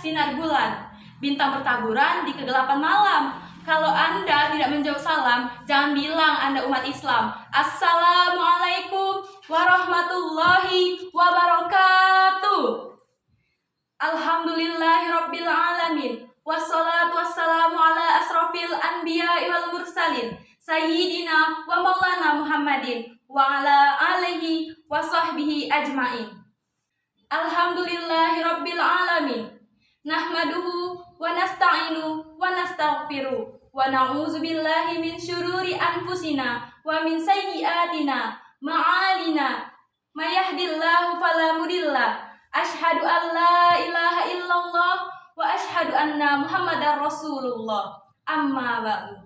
sinar bulan. Bintang bertaburan di kegelapan malam. Kalau Anda tidak menjawab salam, jangan bilang Anda umat Islam. Assalamualaikum warahmatullahi wabarakatuh. Alhamdulillahirabbil alamin. Wassalatu wassalamu ala asrofil anbiya wal mursalin. Sayyidina wa maulana Muhammadin wa ala alihi wa sahbihi ajmain. Alhamdulillahirabbil alamin. Nahmaduhu wa nasta'inu wa nastaghfiru wa na'udzu billahi min syururi anfusina wa min sayyiatina ma'alina. May yahdihillahu fala mudilla. Asyhadu an la ilaha illallah wa asyhadu anna Muhammadar Rasulullah. Amma ba'du.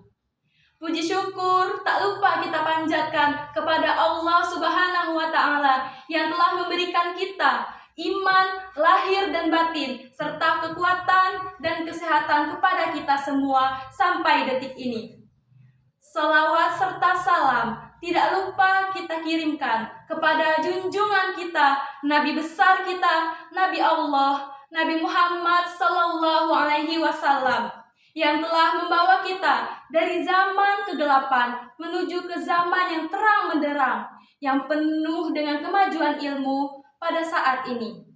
Puji syukur tak lupa kita panjatkan kepada Allah Subhanahu wa taala yang telah memberikan kita iman, lahir dan batin, serta kekuatan dan kesehatan kepada kita semua sampai detik ini. Salawat serta salam tidak lupa kita kirimkan kepada junjungan kita, Nabi besar kita, Nabi Allah, Nabi Muhammad Sallallahu Alaihi Wasallam, yang telah membawa kita dari zaman kegelapan menuju ke zaman yang terang benderang, yang penuh dengan kemajuan ilmu pada saat ini.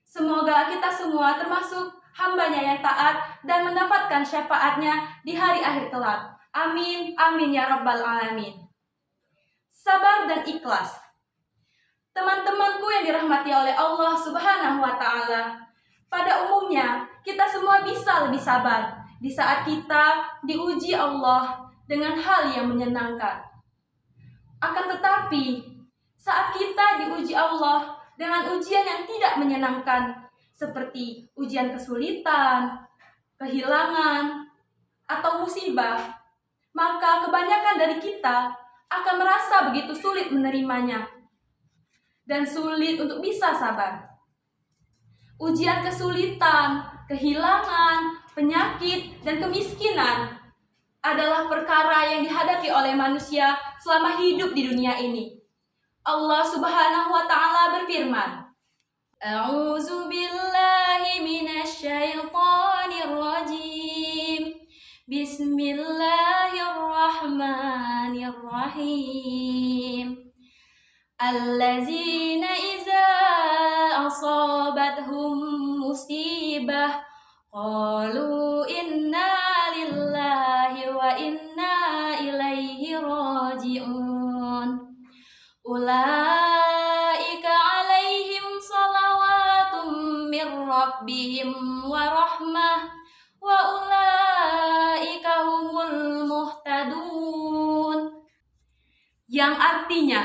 Semoga kita semua termasuk hambanya yang taat dan mendapatkan syafaatnya di hari akhir kelak. Amin, amin ya rabbal alamin. Sabar dan ikhlas. Teman-temanku yang dirahmati oleh Allah Subhanahu wa taala, pada umumnya kita semua bisa lebih sabar di saat kita diuji Allah dengan hal yang menyenangkan. Akan tetapi, saat kita diuji Allah dengan ujian yang tidak menyenangkan, seperti ujian kesulitan, kehilangan, atau musibah, maka kebanyakan dari kita akan merasa begitu sulit menerimanya dan sulit untuk bisa sabar. Ujian kesulitan, kehilangan, penyakit, dan kemiskinan adalah perkara yang dihadapi oleh manusia selama hidup di dunia ini. Allah Subhanahu wa taala berfirman, A'udzu billahi minasyaitonir rajim. Bismillahirrahmanirrahim. Allazina iza asabathum musibah qalu inna lillahi wa inna ilaihi raji'un. Ulaika alaihim salawatun mir rabbihim wa rahmah wa ulaika humul muhtadun. Yang artinya,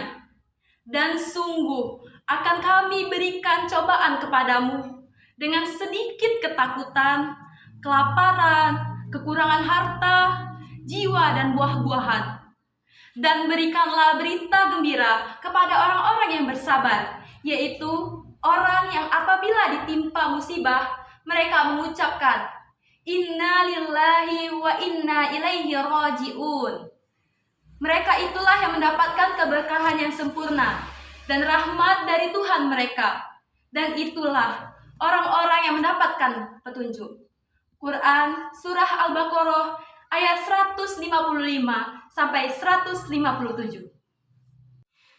dan sungguh akan kami berikan cobaan kepadamu dengan sedikit ketakutan, kelaparan, kekurangan harta, jiwa dan buah-buahan. Dan berikanlah berita gembira kepada orang-orang yang bersabar, yaitu orang yang apabila ditimpa musibah, mereka mengucapkan, Inna lillahi wa inna ilaihi raji'un. Mereka itulah yang mendapatkan keberkahan yang sempurna dan rahmat dari Tuhan mereka. Dan itulah orang-orang yang mendapatkan petunjuk. Quran Surah Al-Baqarah ayat 155 sampai 157.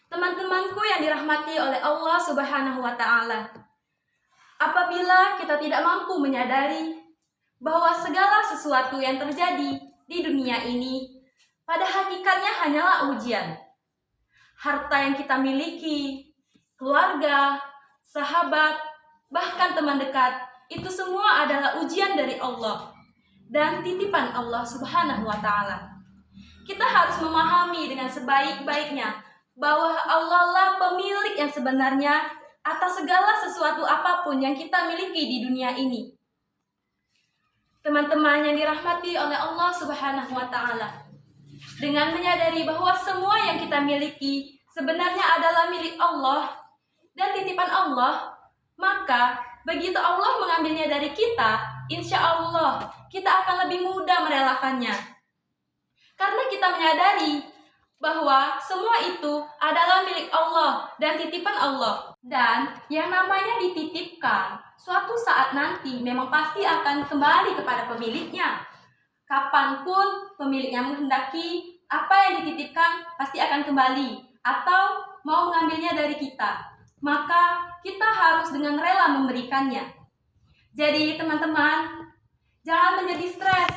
Teman-temanku yang dirahmati oleh Allah Subhanahu wa taala, apabila kita tidak mampu menyadari bahwa segala sesuatu yang terjadi di dunia ini pada hakikatnya hanyalah ujian. Harta yang kita miliki, keluarga, sahabat, bahkan teman dekat, itu semua adalah ujian dari Allah dan titipan Allah Subhanahu wa taala. Kita harus memahami dengan sebaik-baiknya bahwa Allah lah pemilik yang sebenarnya atas segala sesuatu apapun yang kita miliki di dunia ini. Teman-teman yang dirahmati oleh Allah Subhanahu wa taala, dengan menyadari bahwa semua yang kita miliki sebenarnya adalah milik Allah dan titipan Allah, maka begitu Allah mengambilnya dari kita, insya Allah kita akan lebih mudah merelakannya. Karena kita menyadari bahwa semua itu adalah milik Allah dan titipan Allah. Dan yang namanya dititipkan suatu saat nanti memang pasti akan kembali kepada pemiliknya. Kapanpun pemiliknya menghendaki, apa yang dititipkan pasti akan kembali atau mau mengambilnya dari kita. Maka kita harus dengan rela memberikannya. Jadi teman-teman, jangan menjadi stres,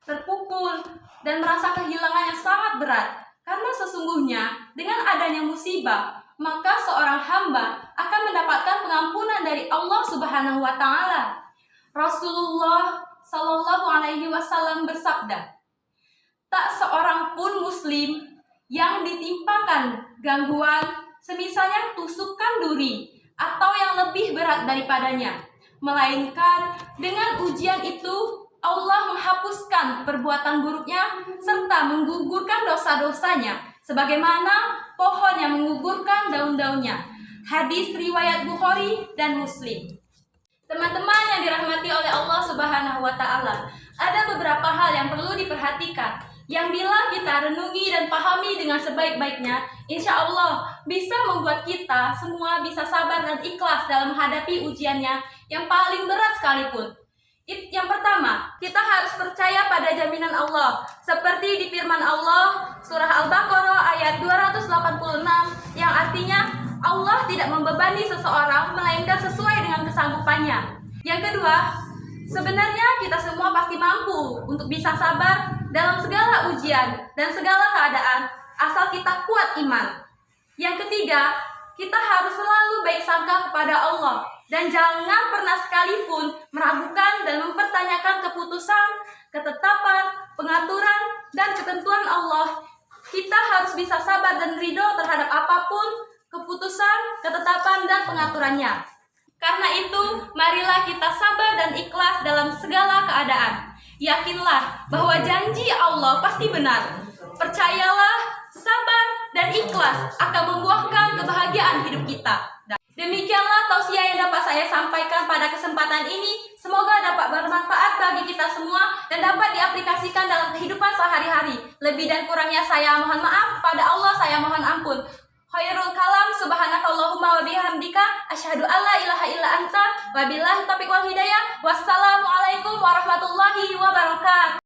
terpukul, dan merasa kehilangan yang sangat berat. Karena sesungguhnya dengan adanya musibah, maka seorang hamba akan mendapatkan pengampunan dari Allah Subhanahu wa Ta'ala. Rasulullah Shallallahu Alaihi Wasallam bersabda, tak seorang pun Muslim yang ditimpakan gangguan, semisalnya tusukan duri atau yang lebih berat daripadanya, melainkan dengan ujian itu Allah menghapuskan perbuatan buruknya serta menggugurkan dosa-dosanya, sebagaimana pohon yang menggugurkan daun-daunnya. Hadis riwayat Bukhari dan Muslim. Teman-teman yang dirahmati oleh Allah Subhanahu wa Ta'ala, ada beberapa hal yang perlu diperhatikan, yang bila kita renungi dan pahami dengan sebaik-baiknya, insya Allah bisa membuat kita semua bisa sabar dan ikhlas dalam menghadapi ujiannya yang paling berat sekalipun. Yang pertama, kita harus percaya pada jaminan Allah, seperti di firman Allah surah Al-Baqarah ayat 286 yang artinya Allah tidak membebani seseorang melainkan sesuai dengan kesanggupannya. Yang kedua, sebenarnya kita semua pasti mampu untuk bisa sabar dalam segala ujian dan segala keadaan asal kita kuat iman. Yang ketiga, kita harus selalu baik sangka kepada Allah dan jangan pernah sekalipun meragukan dan mempertanyakan keputusan, ketetapan, pengaturan, dan ketentuan Allah. Kita harus bisa sabar dan ridho terhadap apapun keputusan, ketetapan, dan pengaturannya. Karena itu, marilah kita sabar dan ikhlas dalam segala keadaan. Yakinlah bahwa janji Allah pasti benar. Percayalah, sabar, dan ikhlas akan membuahkan kebahagiaan hidup kita. Demikianlah tausiah yang dapat saya sampaikan pada kesempatan ini. Semoga dapat bermanfaat bagi kita semua dan dapat diaplikasikan dalam kehidupan sehari-hari. Lebih dan kurangnya saya mohon maaf, pada Allah saya mohon ampun. Khairul kalam, subhanakallahumma wa bihamdika, asyhadu alla ilaha illa anta, wa billahi taufiq wal hidayah. Wassalamualaikum warahmatullahi wabarakatuh.